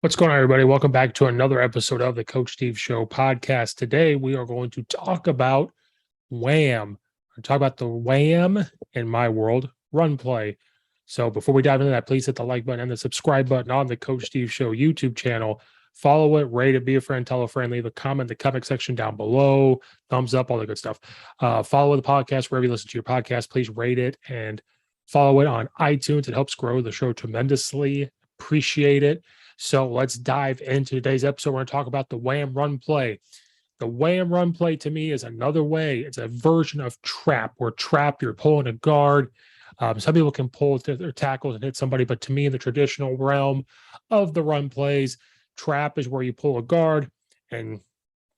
What's going on, everybody? Welcome back to another episode of the Coach Steve Show podcast. Today, we are going to talk about Wham. We're talk about the Wham in my world run play. So, before we dive into that, please hit the like button and the subscribe button on the Coach Steve Show YouTube channel. Follow it, rate it, be a friend, tell a friend, leave a comment in the comment section down below, thumbs up, all the good stuff. Follow the podcast wherever you listen to your podcast. Please rate it and follow it on iTunes. It helps grow the show tremendously. Appreciate it. So let's dive into today's episode. We're going to talk about the Wham run play. The Wham run play to me is another way. It's a version of trap, where trap, you're pulling a guard. Some people can pull their tackles and hit somebody, but to me, in the traditional realm of the run plays, trap is where you pull a guard, and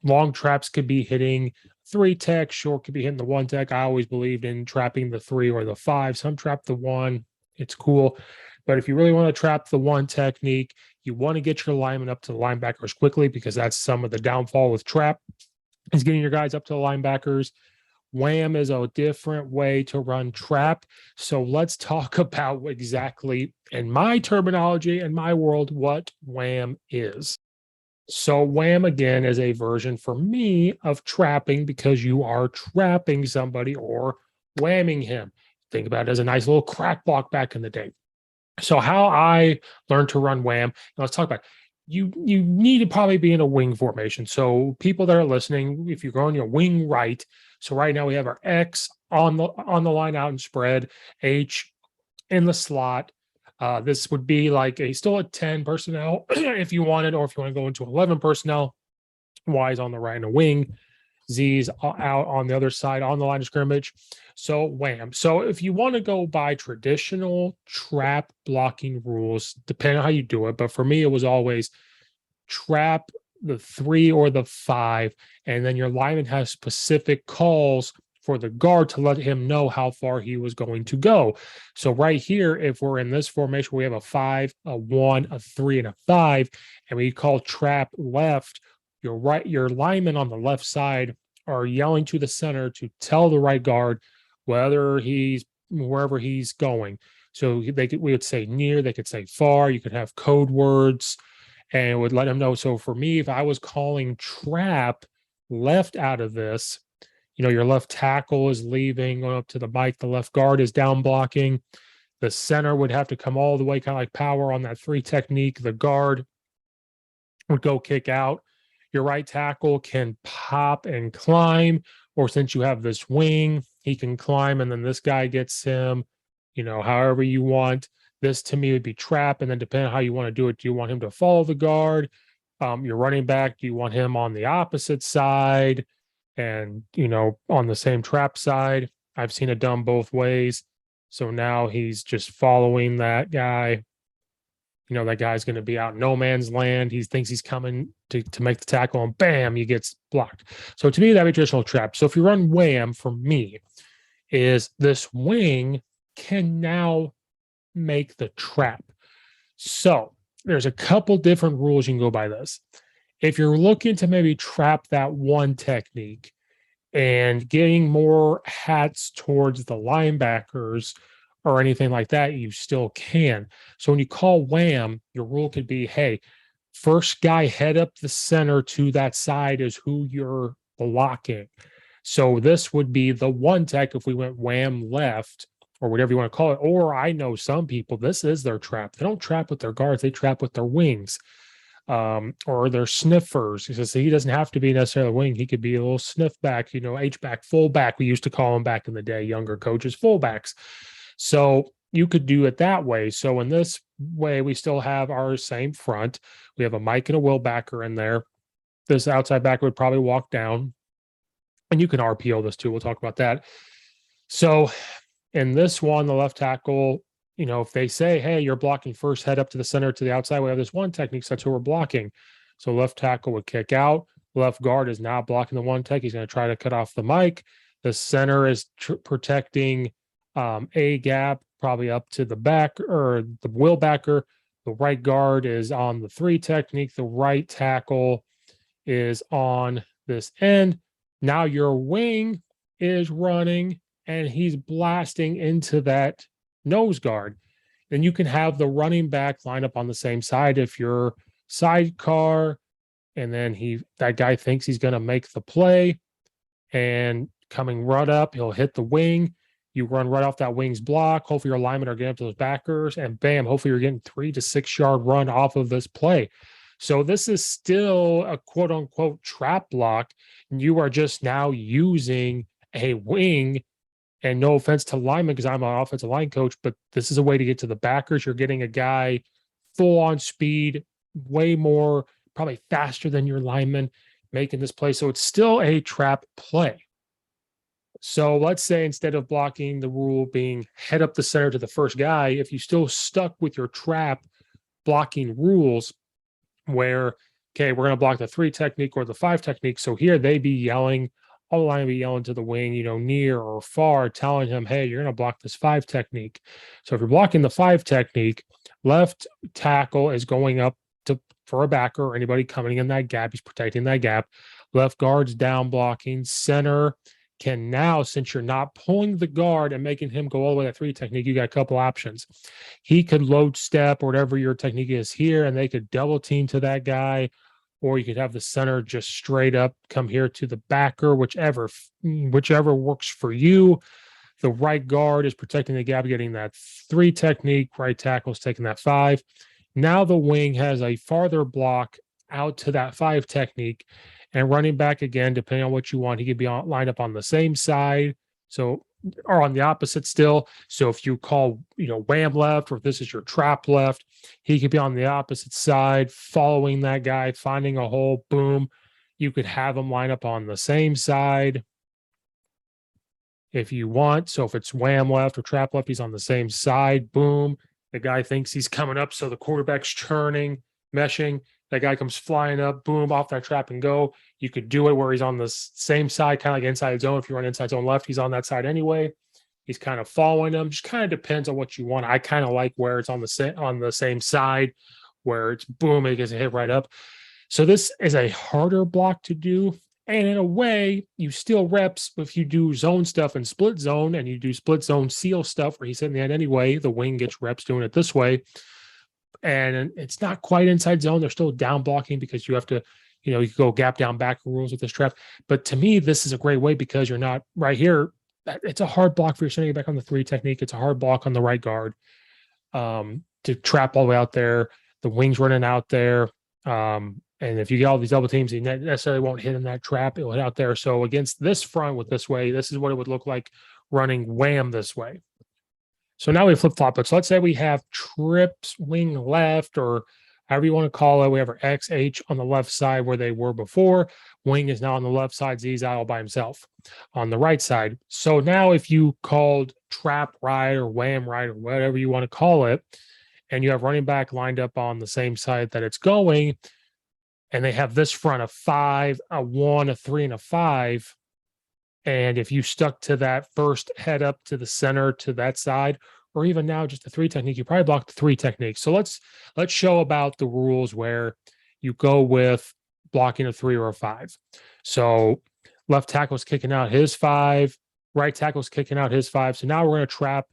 long traps could be hitting three tech, short could be hitting the one tech. I always believed in trapping the three or the five. Some trap the one. It's cool. But if you really want to trap the one technique, you want to get your lineman up to the linebackers quickly, because that's some of the downfall with trap, is getting your guys up to the linebackers. Wham is a different way to run trap. So let's talk about exactly, in my terminology, in my world, what Wham is. So Wham, again, is a version for me of trapping, because you are trapping somebody or whamming him. Think about it as a nice little crack block back in the day. So how I learned to run Wham, let's talk about it. You need to probably be in a wing formation. So people that are listening, if you're going your wing right, so right now we have our X on the line out and spread, H in the slot. This would be like still a 10 personnel if you wanted, or if you want to go into 11 personnel. Y is on the right and a wing. Z's out on the other side on the line of scrimmage. So Wham. So if you want to go by traditional trap blocking rules, depending on how you do it, but for me, it was always trap the three or the five, and then your lineman has specific calls for the guard to let him know how far he was going to go. So right here, if we're in this formation, we have a five, a one, a three, and a five, and we call trap left. Your linemen on the left side are yelling to the center to tell the right guard whether he's wherever he's going. So we would say near, they could say far. You could have code words, and it would let them know. So for me, if I was calling trap left out of this, your left tackle is leaving, going up to the mic, the left guard is down blocking. The center would have to come all the way, kind of like power on that three technique. The guard would go kick out. Your right tackle can pop and climb, or since you have this wing, he can climb, and then this guy gets him, however you want. This to me would be trap, and then depending on how you want to do it, do you want him to follow the guard? Your running back, do you want him on the opposite side and, on the same trap side? I've seen it done both ways. So now he's just following that guy. That guy's going to be out in no man's land. He thinks he's coming to make the tackle, and bam, he gets blocked. So to me, that'd be traditional trap. So if you run Wham, for me, is this wing can now make the trap. So there's a couple different rules you can go by this. If you're looking to maybe trap that one technique and getting more hats towards the linebackers or anything like that, you still can. So when you call Wham, your rule could be, hey, first guy head up the center to that side is who you're blocking. So this would be the one tech if we went Wham left, or whatever you want to call it. Or I know some people, this is their trap. They don't trap with their guards, they trap with their wings. Or their sniffers. He says he doesn't have to be necessarily a wing. He could be a little sniff back, H-back, fullback. We used to call them back in the day, younger coaches, fullbacks. So you could do it that way. So in this way, we still have our same front. We have a Mike and a Will backer in there. This outside backer would probably walk down. And you can RPO this too. We'll talk about that. So in this one, the left tackle, if they say, hey, you're blocking first, head up to the center to the outside, we have this one technique, so that's who we're blocking. So left tackle would kick out. Left guard is now blocking the one tech. He's going to try to cut off the mic. The center is protecting a gap, probably up to the back or the will backer. The right guard is on the three technique. The right tackle is on this end. Now your wing is running and he's blasting into that nose guard. Then you can have the running back line up on the same side if you're sidecar, and then that guy thinks he's going to make the play, and coming right up, he'll hit the wing. You run right off that wing's block. Hopefully your linemen are getting up to those backers, and bam, hopefully you're getting 3 to 6 yard run off of this play. So this is still a quote unquote trap block. And you are just now using a wing. And no offense to linemen, because I'm an offensive line coach, but this is a way to get to the backers. You're getting a guy full on speed, way more, probably faster than your lineman making this play. So it's still a trap play. So let's say instead of blocking, the rule being head up the center to the first guy, if you still stuck with your trap blocking rules where, okay, we're going to block the 3 technique or the 5 technique. So here they be yelling, all the line be yelling to the wing, near or far, telling him, hey, you're going to block this 5 technique. So if you're blocking the 5 technique, left tackle is going up for a backer or anybody coming in that gap. He's protecting that gap. Left guard's down blocking. Center can now, since you're not pulling the guard and making him go all the way to 3 technique, you got a couple options. He could load step or whatever your technique is here, and they could double team to that guy, or you could have the center just straight up come here to the backer, whichever works for you. The right guard is protecting the gap, getting that 3 technique. Right tackle is taking that 5. Now the wing has a farther block out to that 5 technique, and running back again, depending on what you want, he could be lined up on the same side, or on the opposite still. So if you call, wham left, or if this is your trap left, he could be on the opposite side, following that guy, finding a hole, boom. You could have him line up on the same side if you want. So if it's wham left or trap left, he's on the same side, boom. The guy thinks he's coming up, so the quarterback's turning, meshing. That guy comes flying up, boom, off that trap and go. You could do it where he's on the same side, kind of like inside zone. If you run inside zone left, he's on that side anyway. He's kind of following him. Just kind of depends on what you want. I kind of like where it's on the same side, where it's boom, it gets a hit right up. So this is a harder block to do. And in a way, you still reps if you do zone stuff and split zone, and you do split zone seal stuff where he's hitting the end anyway. The wing gets reps doing it this way. And it's not quite inside zone. They're still down blocking because you have to, you could go gap down back rules with this trap. But to me, this is a great way because you're not right here. It's a hard block for your sending it back on the 3 technique. It's a hard block on the right guard to trap all the way out there. The wing's running out there. And if you get all these double teams, he necessarily won't hit in that trap. It will hit out there. So against this front with this way, this is what it would look like running wham this way. So now we flip-flop it. So let's say we have trips wing left, or however you want to call it. We have our X, H on the left side where they were before. Wing is now on the left side. Z's out all by himself on the right side. So now if you called trap right or wham right or whatever you want to call it, and you have running back lined up on the same side that it's going, and they have this front, a 5, a 1, a 3, and a 5, and if you stuck to that first head up to the center to that side, or even now just the 3 technique, you probably block the 3 technique. So let's show about the rules where you go with blocking a 3 or a 5. So left tackle's kicking out his 5, right tackle's kicking out his 5. So now we're going to trap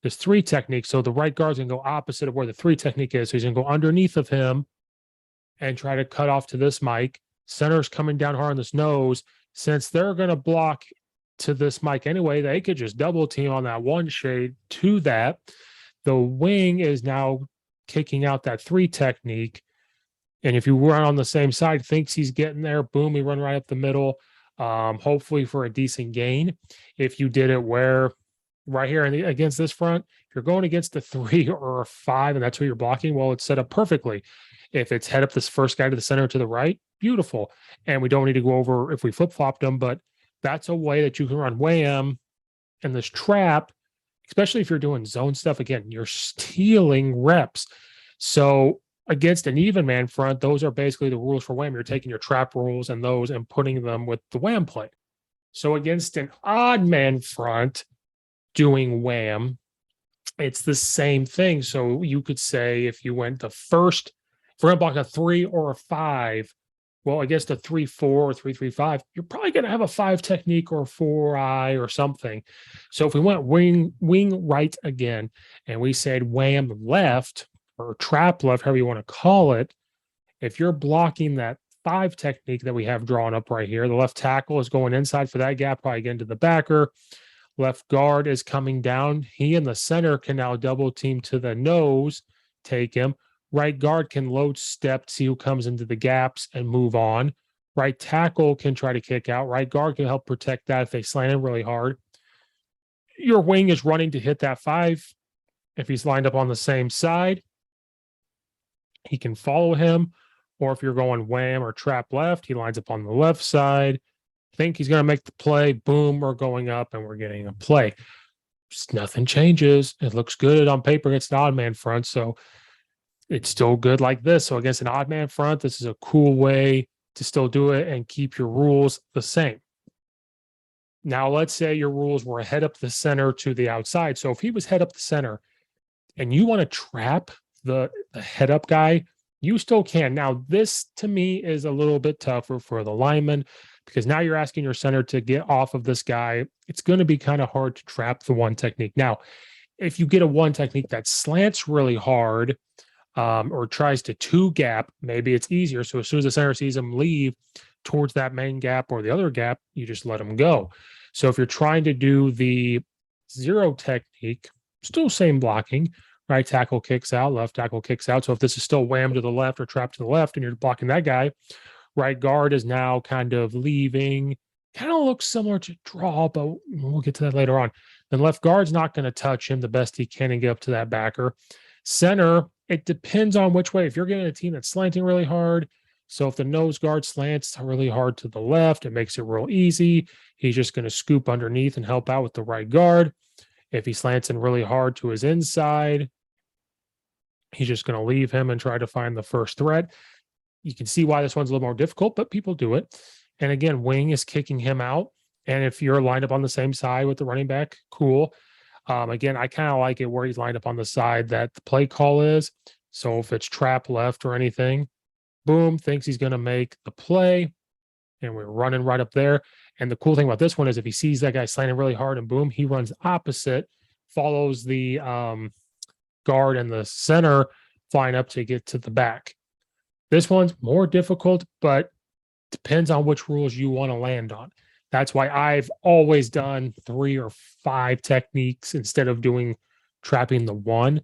this 3 technique. So the right guard's going to go opposite of where the 3 technique is. So he's going to go underneath of him and try to cut off to this mic. Center's coming down hard on this nose. Since they're going to block to this mic anyway, they could just double team on that 1 shade to that. The wing is now kicking out that 3 technique. And if you run on the same side, thinks he's getting there, boom, you run right up the middle, hopefully for a decent gain. If you did it where right here against this front, if you're going against the 3 or a 5, and that's who you're blocking, well, it's set up perfectly. If it's head up this first guy to the center to the right, beautiful. And we don't need to go over if we flip-flopped them, but that's a way that you can run wham and this trap, especially if you're doing zone stuff. Again, you're stealing reps. So against an even man front, those are basically the rules for wham. You're taking your trap rules and those and putting them with the wham play. So against an odd man front doing wham, it's the same thing. So you could say if you went the first, if we're going to block a 3 or a 5, well, I guess the 3-4 or 3-3-5, you're probably going to have a 5 technique or a 4-eye or something. So if we went wing right again, and we said wham left or trap left, however you want to call it, If you're blocking that 5 technique that we have drawn up right here, the left tackle is going inside for that gap, probably again to the backer. Left guard is coming down. He and the center can now double team to the nose, take him. Right guard can load step, see who comes into the gaps and move on. Right tackle can try to kick out. Right guard can help protect that if they slant him really hard. Your wing is running to hit that 5. If he's lined up on the same side, he can follow him. Or if you're going wham or trap left, he lines up on the left side. Think he's going to make the play. Boom, we're going up and we're getting a play. Just nothing changes. It looks good on paper against an odd man front. So it's still good like this. So against an odd man front, this is a cool way to still do it and keep your rules the same. Now, let's say your rules were head up the center to the outside. So if he was head up the center and you want to trap the head up guy, you still can. Now, this to me is a little bit tougher for the lineman because now you're asking your center to get off of this guy. It's going to be kind of hard to trap the one technique. Now, if you get a one technique that slants really hard or tries to 2 gap, maybe it's easier. So as soon as the center sees him leave towards that main gap or the other gap, you just let him go. So if you're trying to do the 0 technique, still same blocking. Right tackle kicks out, left tackle kicks out. So if this is still wham to the left or trap to the left and you're blocking that guy, right guard is now kind of leaving. Kind of looks similar to draw, but we'll get to that later on. Then left guard's not going to touch him the best he can and get up to that backer. Center, it depends on which way. If you're getting a team that's slanting really hard, so if the nose guard slants really hard to the left, it makes it real easy. He's just going to scoop underneath and help out with the right guard. If he slants in really hard to his inside, he's just going to leave him and try to find the first threat. You can see why this one's a little more difficult, but people do it. And again, wing is kicking him out. And if you're lined up on the same side with the running back, cool. Again, I kind of like it where he's lined up on the side that the play call is. So if it's trap left or anything, boom, thinks he's going to make the play. And we're running right up there. And the cool thing about this one is if he sees that guy slanting really hard and boom, he runs opposite, follows the guard and the center flying up to get to the back. This one's more difficult, but depends on which rules you want to land on. That's why I've always done 3 or 5 techniques instead of doing trapping the 1.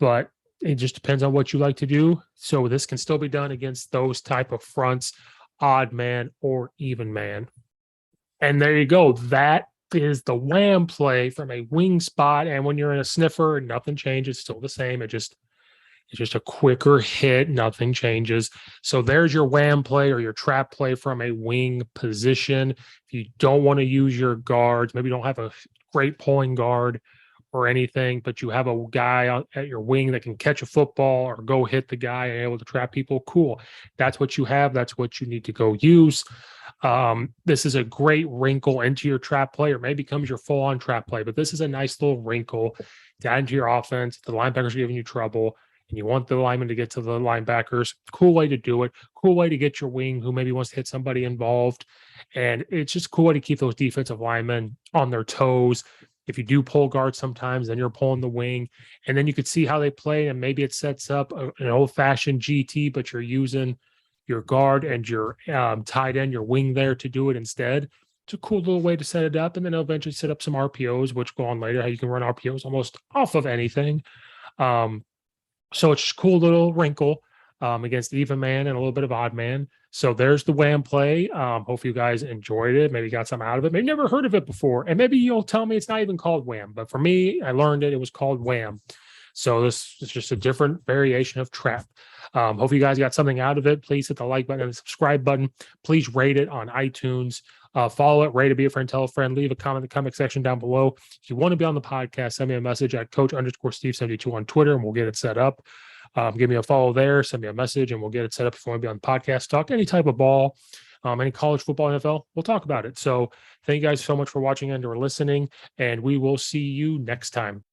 But it just depends on what you like to do. So this can still be done against those type of fronts, odd man or even man. And there you go. That is the wham play from a wing spot. And when you're in a sniffer, nothing changes. Still the same. It's just a quicker hit. Nothing changes. So there's your wham play or your trap play from a wing position. If you don't want to use your guards, maybe you don't have a great pulling guard or anything, but you have a guy at your wing that can catch a football or go hit the guy and able to trap people, cool. That's what you have. That's what you need to go use. This is a great wrinkle into your trap play, or maybe becomes your full-on trap play, but this is a nice little wrinkle to add into your offense. The linebackers are giving you trouble, and you want the lineman to get to the linebackers. Cool way to do it. Cool way to get your wing who maybe wants to hit somebody involved. And it's just a cool way to keep those defensive linemen on their toes. If you do pull guard sometimes, then you're pulling the wing. And then you could see how they play, and maybe it sets up an old-fashioned GT, but you're using your guard and your tight end, your wing there to do it instead. It's a cool little way to set it up. And then eventually set up some RPOs, which go on later, how you can run RPOs almost off of anything. So it's just a cool little wrinkle against even man and a little bit of odd man. So there's the wham play. Hope you guys enjoyed it. Maybe got something out of it. Maybe never heard of it before. And maybe you'll tell me it's not even called wham. But for me, I learned it. It was called wham. So this is just a different variation of trap. Hope you guys got something out of it. Please hit the like button and the subscribe button. Please rate it on iTunes. Follow it, rate it, be a friend, tell a friend, leave a comment in the comment section down below. If you want to be on the podcast, send me a message at coach_Steve72 on Twitter and we'll get it set up. Give me a follow there, send me a message, and we'll get it set up if you want to be on the podcast. Talk any type of ball, any college football, NFL, we'll talk about it. So thank you guys so much for watching and or listening, and we will see you next time.